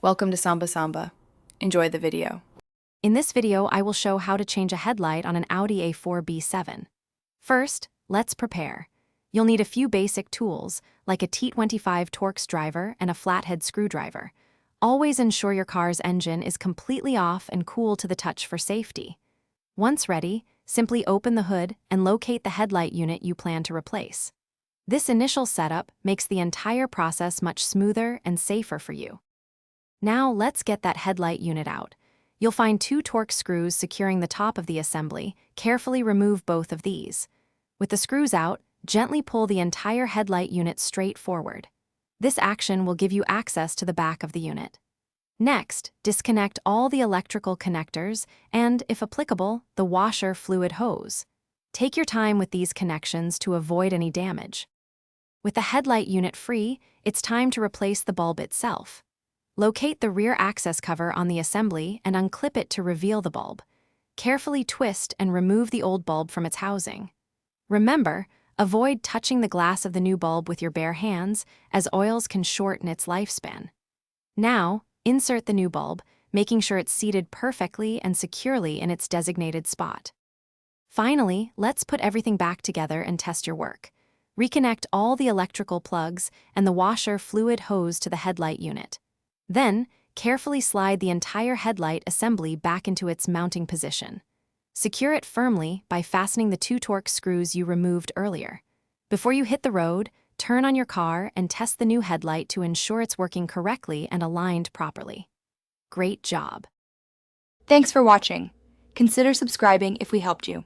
Welcome to Samba Samba. Enjoy the video. In this video, I will show how to change a headlight on an Audi A4 B7. First, let's prepare. You'll need a few basic tools, like a T25 Torx driver and a flathead screwdriver. Always ensure your car's engine is completely off and cool to the touch for safety. Once ready, simply open the hood and locate the headlight unit you plan to replace. This initial setup makes the entire process much smoother and safer for you. Now let's get that headlight unit out. You'll find two Torx screws securing the top of the assembly. Carefully remove both of these. With the screws out, gently pull the entire headlight unit straight forward. This action will give you access to the back of the unit. Next, disconnect all the electrical connectors and, if applicable, the washer fluid hose. Take your time with these connections to avoid any damage. With the headlight unit free, it's time to replace the bulb itself. Locate the rear access cover on the assembly and unclip it to reveal the bulb. Carefully twist and remove the old bulb from its housing. Remember, avoid touching the glass of the new bulb with your bare hands, as oils can shorten its lifespan. Now, insert the new bulb, making sure it's seated perfectly and securely in its designated spot. Finally, let's put everything back together and test your work. Reconnect all the electrical plugs and the washer fluid hose to the headlight unit. Then, carefully slide the entire headlight assembly back into its mounting position. Secure it firmly by fastening the two Torx screws you removed earlier. Before you hit the road, turn on your car and test the new headlight to ensure it's working correctly and aligned properly. Great job! Thanks for watching. Consider subscribing if we helped you.